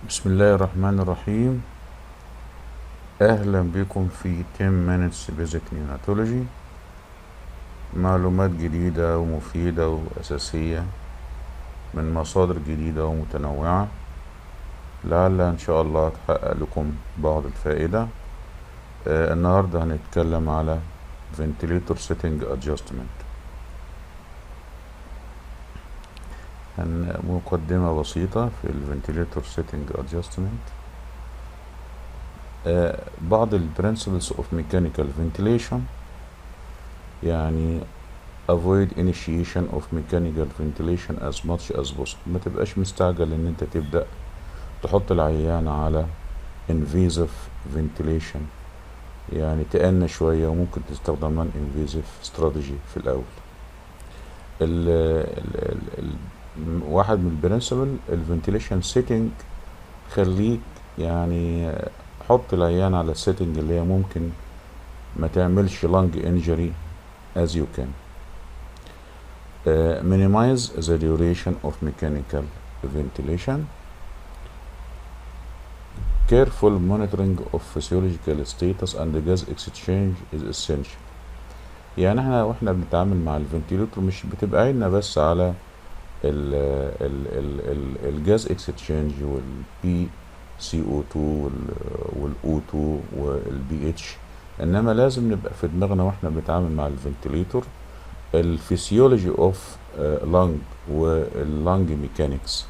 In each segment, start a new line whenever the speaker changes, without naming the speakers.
بسم الله الرحمن الرحيم. أهلا بكم في 10 minutes basic neonatology. معلومات جديدة ومفيدة وأساسية من مصادر جديدة ومتنوعة، لعل إن شاء الله تحقق لكم بعض الفائدة. النهاردة هنتكلم على ventilator setting adjustment. مقدمة بسيطة في ventilator setting adjustment. بعض ال principles of mechanical ventilation، يعني avoid initiation of mechanical ventilation as much as possible. ما تبقاش مستعجل ان انت تبدأ تحط العيان على invasive ventilation، يعني تأنى شوية وممكن تستخدم non-invasive strategy في الأول. ال ال ال واحد من البرنسبل الفنتيليشن سيتنج، خليك يعني حط العيان على السيتنج اللي هي ممكن ما تعملش lung injury as you can. Minimize the duration of mechanical ventilation. Careful monitoring of physiological status and gas exchange is essential. يعني احنا واحنا بنتعامل مع الفنتيليتور مش بتبقى عيننا بس على الجاز اكستشينج والبي سي او 2 والاو 2 والبي اتش، انما لازم نبقى في دماغنا واحنا بنتعامل مع الفنتيليتور الفسيولوجي اوف لانج واللانج ميكانيكس.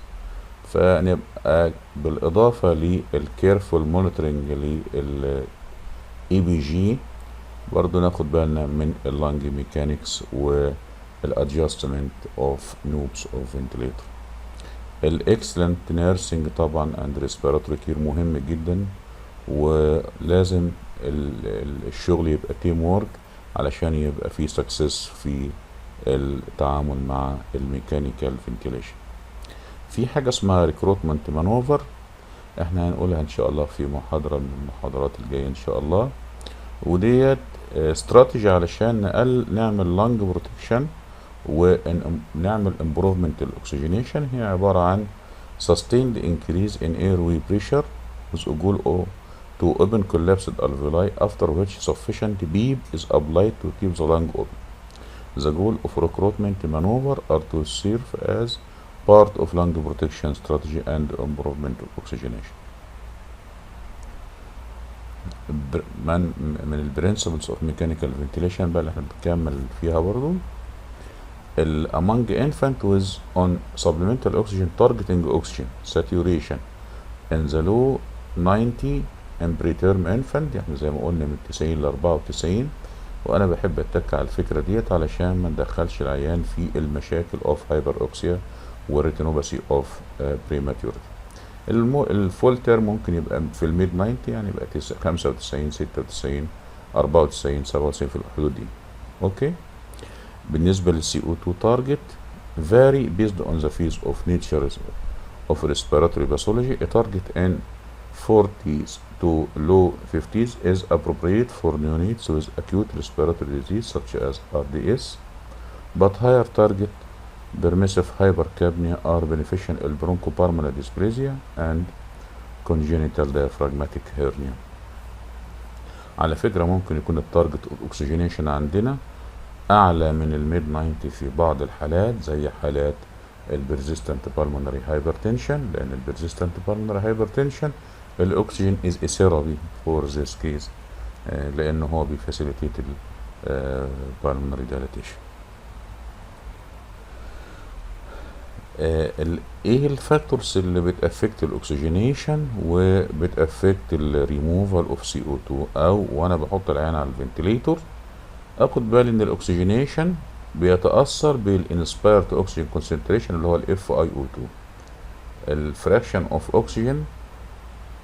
فنبقى بالاضافه للكيرفول مونيتورنج للاي بي جي برضو ناخد بالنا من اللانج ميكانيكس والادجستمنت اوف نوبس اوف فنتيليتور. الاكسلنت نيرسينج طبعا اند ريسبيراتوري كير مهم جدا، ولازم الشغل يبقى تيم وورك علشان يبقى فيه سكسس في التعامل مع الميكانيكال فنتيليشن. في حاجة اسمها ريكروتمنت مانوفر، احنا هنقولها ان شاء الله في محاضرة من المحاضرات الجاية ان شاء الله، وديت استراتيجي علشان نعمل لانج بروتكشن ونعمل امبروفمنت الاكسجينيشن. هي عبارة عن sustained increase in airway pressure with a goal to open collapsed alveoli, after which sufficient PEEP is applied to keep the lung open. The goal of recruitment maneuver are to serve as part of lung protection strategy and improvement of oxygenation. من البرنسبلز اوف ميكانيكال فنتيليشن بقى اللي احنا بنكمل فيها برضو among infant with on supplemental oxygen targeting oxygen saturation in the low 90 in preterm infant، يعني زي ما قلنا من 90 ل 94. وانا بحب اتك على الفكره ديت علشان ما ندخلش العيان في المشاكل اوف هايبر اوكسيا وريتينوباثي اوف بريماتوريتي. الفول تيرم ممكن يبقى في الميد 90، يعني يبقى 95 96 94 97 في الحدود دي. اوكي. بالنسبه للسي او 2 تارجت vary based on the phase of nature of respiratory pathology. A target in 40s to low 50s is appropriate for neonates with acute respiratory disease such as RDS, but higher target permissive hypercapnia are beneficial in bronchopulmonary dysplasia and congenital diaphragmatic hernia. على فكرة ممكن يكون التارجت اوكسجينيشن عندنا اعلى من الميد 90 في بعض الحالات، زي حالات البرزيستنت بالمونري هايبرتنشن، لان البرزيستنت بالمونري هايبرتنشن الاكسجين از a therapy for this case، لانه هو بيفاسيليتيت البالمونري دايلاتيشن. ايه الفاكتورز اللي بتافكت الاكسجينيشن وبتافكت الريموفال اوف سي او 2 او وانا بحط العيان على الفنتليتور؟ اخد بالي ان الاكسجينيشن بيتاثر بالانسبيرد اوكسجين كونسنتريشن اللي هو الاف اي او 2. الفراكشن اوف اوكسجين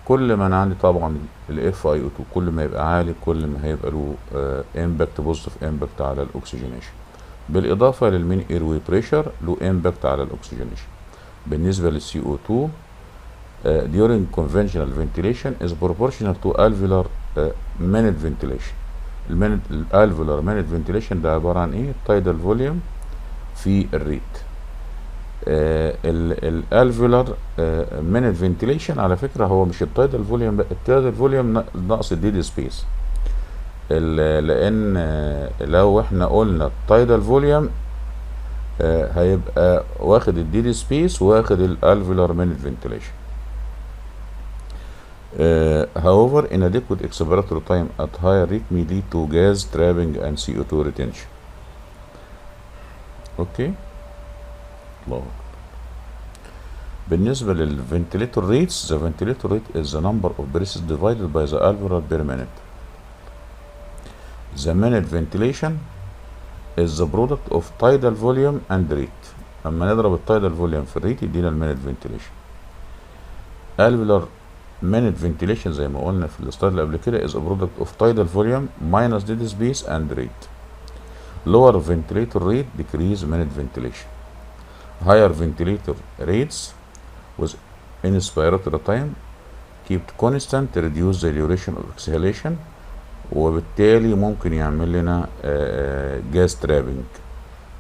كل ما انا عندي طبعا الاف اي او 2 كل ما يبقى عالي كل ما هيبقى له امباكت بوزيتيف امباكت على الاكسجينيشن، بالاضافه للمين ايروي بريشر له امباكت على الاكسجينيشن. بالنسبه للسي او 2 during conventional ventilation is proportional to alveolar minute ventilation. الالفولار minute ventilation ده عباره عن ايه؟ التايدال فوليوم في الريت. الالفيولار من الفنتيليشن على فكره هو مش التايدال فوليوم، التايدال فوليوم ناقص الديد سبيس، لان لو احنا قلنا التايدال فوليوم هيبقى واخد الديد سبيس واخد الالفيولار من الفنتيليشن. however inadequate expiratory time at higher rate may lead to gas trapping and CO2 retention. اوكي الله. بالنسبة للفنتيليتور ريتس، the ventilator rate is the number of breaths divided by the alveolar per minute. The minute ventilation is the product of tidal volume and rate. اما نضرب التايدال فوليوم في الريت يدينا المينت فنتيليشن. alveolar minute ventilation زي ما قلنا في السلايد اللي قبل كده is a product of tidal volume minus dead space and rate. lower ventilator rate decrease minute ventilation. higher ventilator rates with inspiratory time kept constant reduce the duration of exhalation، وبالتالي ممكن يعمل لنا جاز ترابنج.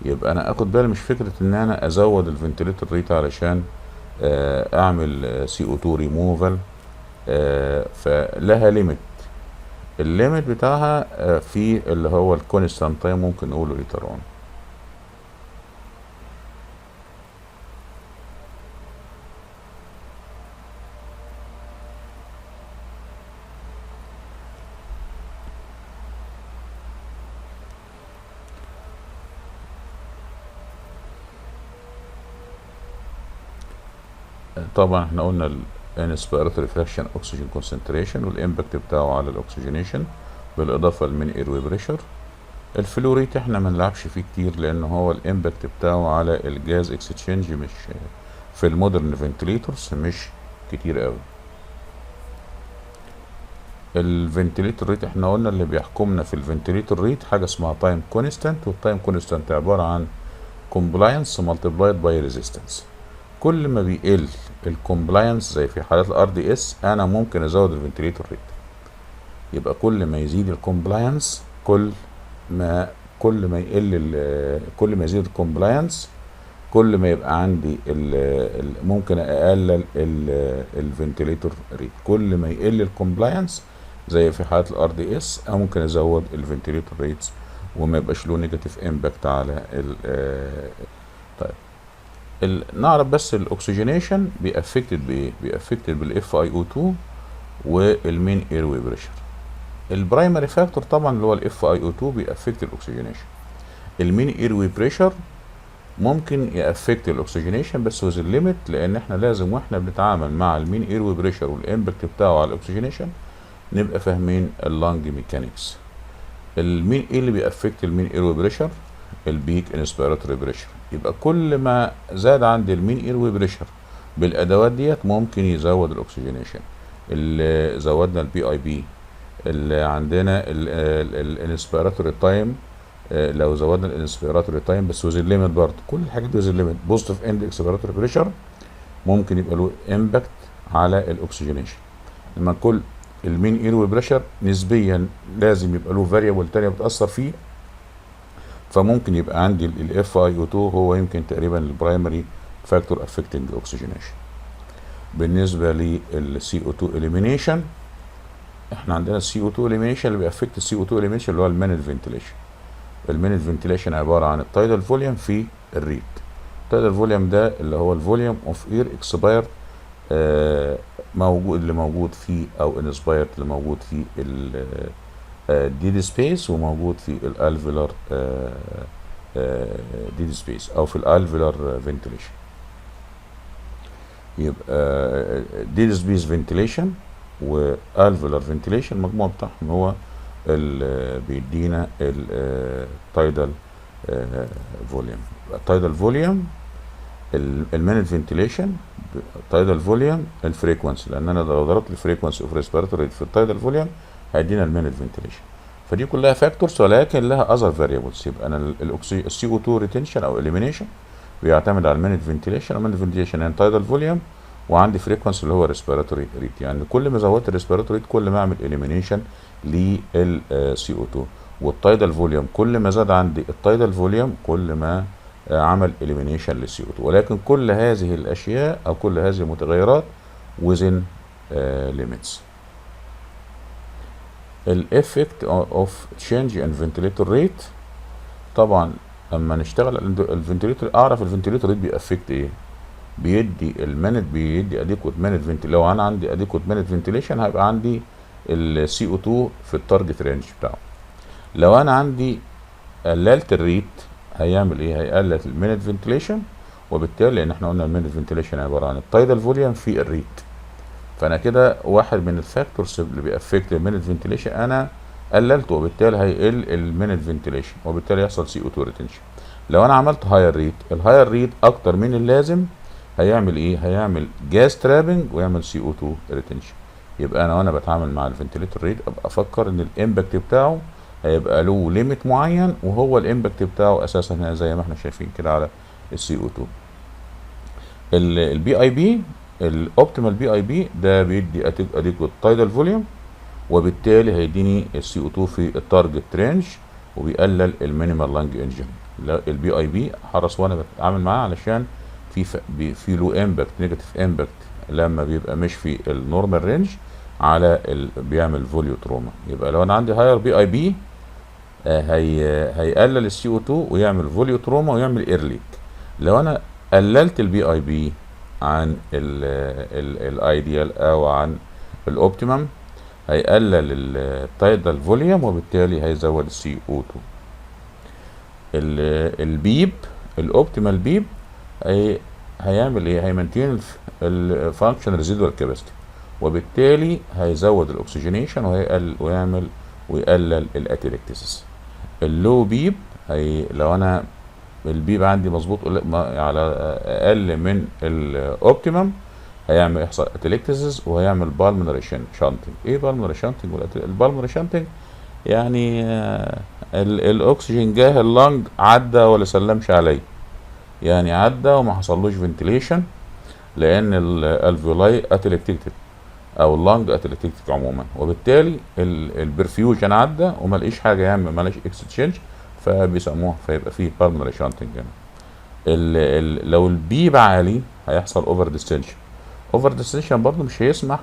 يبقى انا اخد بالي مش فكره ان انا ازود الفنتيليتور ريت علشان اعمل CO2 ريموفال، فلها ليميت. الليميت بتاعها في اللي هو الكونستانت تايم ممكن نقوله ليتر اون. طبعا احنا قلنا الانسبيراتوري فراكشن اوكسجين كونسنتريشن والامباكت بتاعه على الاكسجينيشن بالاضافه للمين ايروي بريشر. الفلوريت احنا ما نلعبش فيه كتير لان هو الامباكت بتاعه على الجاز اكستشينج مش في المودرن فنتليتورز مش كتير قوي. الفنتليتور ريت احنا قلنا اللي بيحكمنا في الفنتليتور ريت حاجه اسمها تايم كونستانت، والتايم كونستانت عباره عن كومبلاينس مالتيبلايد باي ريزيستنس. كل ما بيقل الكومبلاينس زي في حالات الار دي اس انا ممكن ازود الفنتليتور ريت. يبقى كل ما يزيد الكومبلاينس كل ما يزيد الكومبلاينس كل ما يبقى عندي ممكن اقلل الفنتليتور ريت. كل ما يقل الكومبلاينس زي في حالات الار دي اس انا ممكن ازود الفنتليتور ريتس وما يبقاش له نيجاتيف امباكت على طيب نعرف بس الاكسجينيشن بيأفكتد بايه؟ بيأفكتد بالاف اي او 2 والمين ايروي بريشر. البرايمري فاكتور طبعا اللي هو الاف اي او 2 بيأفكت الاكسجينيشن. المين ايروي بريشر ممكن يأفكت الاكسجينيشن بس وذ الليميت، لان احنا لازم واحنا بنتعامل مع المين ايروي بريشر والامباكت بتاعه على الاكسجينيشن نبقى فاهمين اللانج ميكانيكس. المين ايه اللي بيأفكت المين ايروي بريشر؟ البيك انسبيراتوري بريشر. يبقى كل ما زاد عندي المين ايروي بريشر بالادوات ديت ممكن يزود الاكسجينيشن. اللي زودنا البي اي بي، اللي عندنا الانسبيراتوري تايم، لو زودنا الانسبيراتوري تايم بس وزن ليميت برضه. كل الحاجات دي وزن ليميت. بوزيتيف اند اكسبيراتوري بريشر ممكن يبقى له امباكت على الاكسجينيشن. لما كل المين ايروي بريشر نسبيا لازم يبقى له فاريبل تانية بتاثر فيه، فممكن يبقى عندي الاف اي او 2 هو يمكن تقريبا البرايمري فاكتور افكتنج الاكسجينيشن. بالنسبه للسي او 2 اليمينيشن احنا عندنا السي او 2 اليمينيشن اللي بيأفكت السي او 2 اليمينيشن اللي هو المينت فنتيليشن. المينت فنتيليشن عباره عن التايدال فوليوم في الريت. التايدال فوليوم ده اللي هو الفوليوم اوف اير اكسبايرد موجود، اللي موجود فيه او انسبايرد اللي موجود في ديد سبيس وموجود في الالفيولار ديد سبيس او في الالفيولار فنتيليشن. يبقى ديد سبيس فنتيليشن والفيولار فنتيليشن المجموع بتاعهم هو اللي بيدينا التايدال فوليوم. التايدال فوليوم المينت فنتيليشن، التايدال فوليوم الفريكونسي، لان انا لو ضربت الفريكونسي اوف ريسبيراتوري في التايدال فوليوم هيدينا المينت فنتيليشن. فدي كلها فاكتورز ولكن لها اذر فاريبلز. يبقى انا السي او 2 ريتنشن او اليمينيشن بيعتمد على المينت فنتيليشن. المينت فنتيليشن يعني تايدال فوليوم وعندي فريكونسي اللي هو ريسبيراتوري ريت. يعني كل ما زودت الريسبيراتوري ريت كل ما اعمل اليمينيشن للسي او 2. والتايدال فوليوم كل ما زاد عندي التايدال فوليوم كل ما عمل elimination للسي او 2. ولكن كل هذه الاشياء او كل هذه المتغيرات within limits. الافكت اوف تشينج ان فنتليتور ريت، طبعا اما نشتغل الفنتليتور اعرف الفنتليتور ريت بيأفكت ايه، بيدي المينت، بيدي اديكوت مينت فنتيليشن. لو انا عندي اديكوت مينت فنتيليشن هيبقى عندي السي او 2 في التارجت رينج بتاعه. لو انا عندي قللت الريت هيعمل ايه؟ هيقلل المينت فنتيليشن، وبالتالي لان احنا قلنا المينت فنتيليشن عباره عن التايدال فوليوم في الريت، فانا كده واحد من الفاكتورز اللي بيأفكت المينت فنتيليشن انا قللته، وبالتالي هيقل المينت فنتيليشن، وبالتالي يحصل سي او 2 ريتنشن. لو انا عملت هاير ريت، الهاير ريت اكتر من اللازم، هيعمل ايه؟ هيعمل جاز ترابنج ويعمل سي او 2 ريتنشن. يبقى انا وانا بتعامل مع الفنتيليتور ريت ابقى افكر ان الامباكت بتاعه هيبقى له ليميت معين، وهو الامباكت بتاعه اساسا زي ما احنا شايفين كده على السي او 2. البي اي بي، الاوبتيمال بي اي بي ده بيدي اديكوت تايدال فوليوم، وبالتالي هيديني السي او 2 في التارجت رينج، وبيقلل المينيمال لانج انجن. البي اي بي حرص وانا بتعامل معاه علشان في له امباكت، نيجاتيف امباكت لما بيبقى مش في النورمال رينج على بيعمل فوليو تروما. يبقى لو انا عندي هاير بي اي بي هيقلل السي او 2 ويعمل فوليو تروما ويعمل ايرليك. لو انا قللت البي اي بي عن الايديال او عن الاوبتيمم هيقلل التايدال فوليوم، وبالتالي هيزود السي او 2. البيب، الاوبتيمال بيب هيعمل ايه؟ هيمنتين الفانكشن ريزيدوال كاباسيتي، وبالتالي هيزود الاكسجينيشن ويقلل الاتلكتسس. اللو بيب لو انا البيب عندي مظبوط على اقل من الاوبتيمم يحصل اتلكتسس وهيعمل بالمونري شانتنج. ايه بالمونري شانتنج؟ البالمونري شانتنج يعني الاكسجين جاه اللنج عدى ولا سلمش عليه، يعني عدى وما حصلوش فنتيليشن لان الالفيولاي اتلكتيكتد او اللنج اتلكتيكتد عموما، وبالتالي البرفيوجن عدى وما لقيش حاجه يعمل، ما لقيش اكستشينج، فبيسموها فيبقى فيه بالمونري شانتنج. لو البيب عالي هيحصل اوفر ديستنشن. اوفر ديستنشن برضه مش هيسمح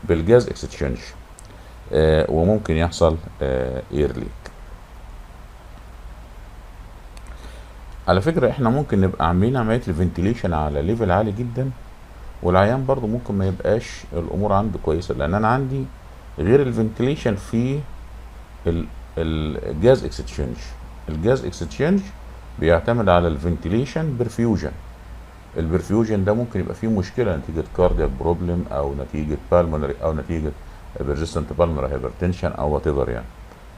بالجاز اكستشينج، وممكن يحصل اير ليك. على فكره احنا ممكن نبقى عاملين عمليه الفنتيليشن على ليفل عالي جدا، والعيان برضه ممكن ما يبقاش الامور عنده كويسه، لان انا عندي غير الفنتيليشن في الجاز اكستشينج. الجاز اكستشينج بيعتمد على الفنتيليشن برفيوجن. البرفيوجن ده ممكن يبقى فيه مشكله نتيجه كاردياك بروبلم او نتيجه بالمونري او نتيجه بيرجستنت بالمونري هايبرتنشن او وات ايفر يعني،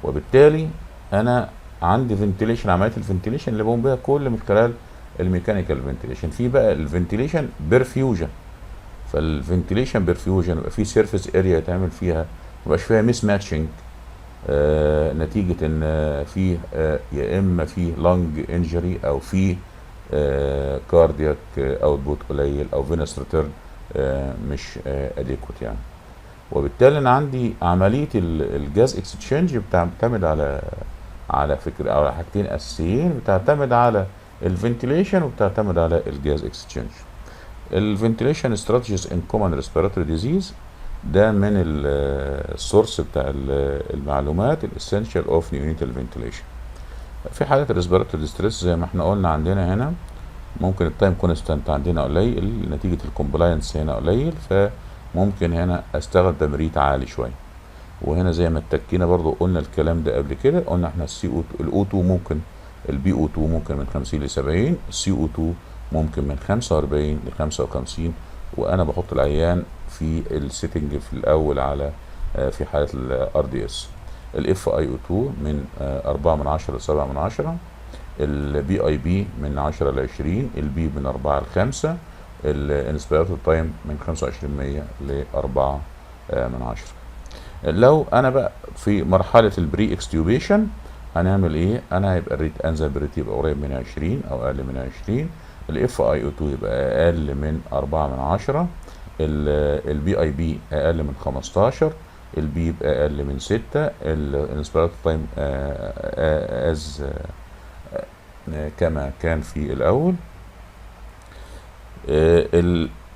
وبالتالي انا عندي فنتيليشن، عمليه الفنتيليشن اللي بقوم بيها كل من خلال الميكانيكال فنتيليشن. في بقى الفنتيليشن برفيوجن، فالفنتيليشن برفيوجن يبقى في سيرفيس اريا يتعمل فيها ميبقاش فيها ميس ماتشنج، نتيجه ان في يا اما في لانج انجري او في كاردياك اوتبوت قليل او فينس ريتيرن مش اديكوت يعني. وبالتالي انا عندي عمليه الجاز اكستشينج بتعتمد على فكره على حاجتين اساسيين، بتعتمد على الفنتيليشن وبتعتمد على الجاز اكستشينج. الفنتيليشن استراتيجيز ان كومن ريسبيراتوري ديزيز ده من السورس بتاع المعلومات الاسينشال اوف نيونيتال فنتيليشن. في حالات الريسبيراتوري ديستريس زي ما احنا قلنا عندنا هنا ممكن التايم كونستانت عندنا قليل نتيجه الكومبلاينس هنا قليل، فممكن هنا استخدم ريت عالي شويه. وهنا زي ما اتكينا برضو قلنا الكلام ده قبل كده، قلنا احنا الاو 2 ممكن، البي او 2 ممكن من 50 ل 70، السي او 2 ممكن من 45 ل 55، وانا بحط العيان في السيتنج في الاول على في حاله الار دي اس. الاف اي او 2 من 4 من 10 ل 7 من 10، البي اي بي من 10 ل 20، البي من 4 ل 5، الانسبيراتور تايم من 25% ل 4 من 10. لو انا بقى في مرحله البري اكستيوبيشن هنعمل ايه؟ انا هيبقى الريت انزل بريت يبقى قريب من 20 او اقل من 20، الاف اي او 2 يبقى اقل من 4 من 10، البي اي بي اقل من 15، البي يبقى اقل من 6، الانسبيراتور تايم از كما كان في الاول.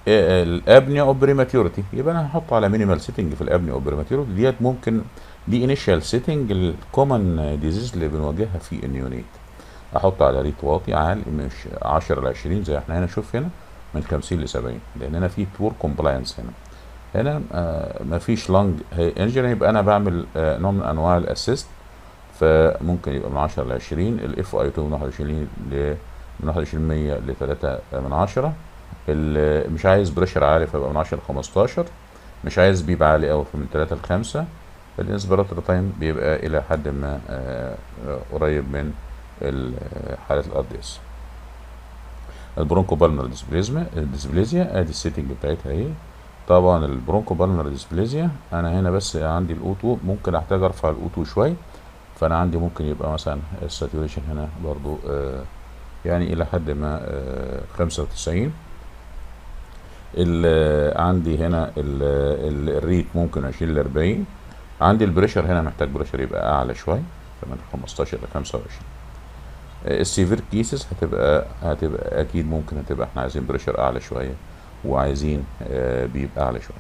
الابنيا اوف بريماتيورتي، يبقى انا هحط على مينيمال سيتنج في الابنيا اوف بريماتيورتي ديت. ممكن دي انيشال سيتنج الكومن ديزيز اللي بنواجهها في النيونيت. احط على ريت واطي عالي، مش 10 ل 20 زي احنا هنا. شوف هنا من 50 ل 70، لان هنا في بور كومبلاينس. هنا مفيش لانج انجري، يبقى انا بعمل نوع من انواع الاسيست. فممكن يبقى من 10 ل 20. الاف اي 2 من 21 من 21% ل 3 من 10. مش عايز بريشر عالي فيبقى من 10 ل 15. مش عايز بيب عالي قوي فمن 3 ل 5. الانسبيراتوري تايم بيبقى الى حد ما قريب من حالة الار دي اس. البرونكو بالمر ديسبليزيا ادي السيتنج بتاعتها اهي. طبعا البرونكو بالمر ديسبليزيا انا هنا بس عندي الاوتو، ممكن احتاج ارفع الاوتو شويه. فانا عندي ممكن يبقى مثلا الساتوريشن هنا برضو يعني الى حد ما 95. عندي هنا الريت ممكن 20 ل 40. عندي البريشر هنا محتاج بريشر يبقى اعلى شويه من 15 ل 25. السيفير كيسز هتبقى اكيد ممكن هتبقى احنا عايزين بريشر اعلى شويه، وعايزين بيبقى اعلى شويه.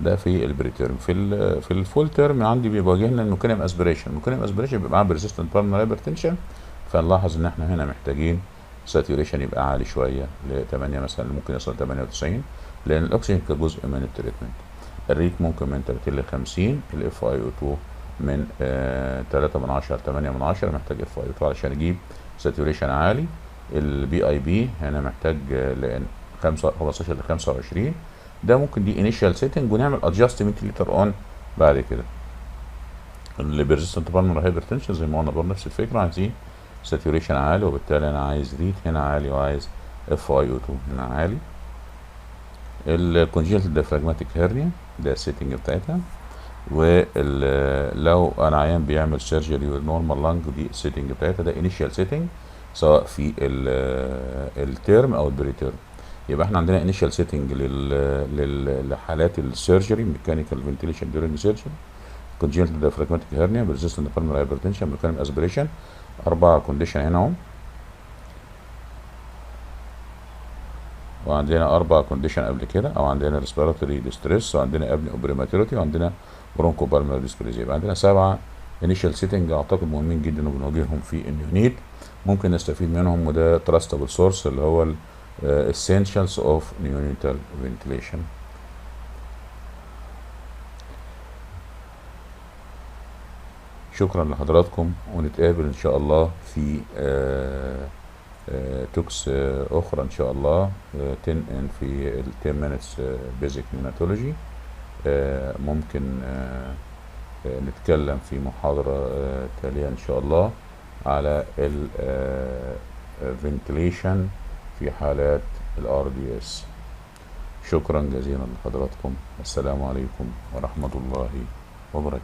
ده في البري تيرم. في الفول تيرم عندي بيواجهنا الميكانيوم اسبريشن. الميكانيوم اسبريشن بيبقى معاه بريزيستنت بالمر هايبرتنشن. فنلاحظ ان احنا هنا محتاجين ساتوريشن يبقى عالي شويه ل 8 مثلا، ممكن يوصل 98، لان الاكسجين كجزء من التريتمنت. الريت ممكن من 30 ل 50. الاف اي او 2 من 3 من 10 ل 8 من 10. محتاج اف اي او 2 علشان اجيب ساتوريشن عالي. البي اي بي هنا محتاج لان 15 ل 25. ده ممكن دي انيشال سيتنج، ونعمل ادجستمنت ليتر اون بعد كده. اللي بيرزيستنت بالمر هايبرتنشن زي ما قلنا برضه نفس الفكره، عايزين ساتوريشن عالي، وبالتالي انا عايز ريت هنا عالي، وعايز اف اي او 2 هنا عالي. الكونجنتال ديافراجماتيك هيرنيا ده السيتنج بتاعتها. ولو انا عيان بيعمل سيرجري والنورمال لانج، دي السيتنج بتاعتها. ده انيشال سيتنج سواء في التيرم او البري تيرم. يبقى احنا عندنا انيشال سيتنج لحالات السيرجري، ميكانيكال فنتيليشن ديورنج سيرجري، كونجنتال ديافراجماتيك هيرنيا، بريزيستنت بالمر هايبرتنشن، ميكانيكال اسبريشن. 4 كونديشن هنا اهو. وعندنا 4 كونديشن قبل كده، او عندنا ريسبيراتوري ديستريس، وعندنا ابني اوبريماتيريتي، وعندنا برونكو بالمر ديسبليزيا. يبقى عندنا 7 انيشال سيتنج اعتقد مهمين جدا وبنواجههم في النيونيت، ممكن نستفيد منهم. وده تراستبل سورس اللي هو essentials of neonatal ventilation. شكرا لحضراتكم، ونتقابل ان شاء الله في توكس اخرى ان شاء الله. 10 في 10 minutes basic neonatology. ممكن نتكلم في محاضرة تالية ان شاء الله على ال ventilation في حالات الار دي اس. شكرا جزيلا لحضراتكم. السلام عليكم ورحمة الله وبركاته.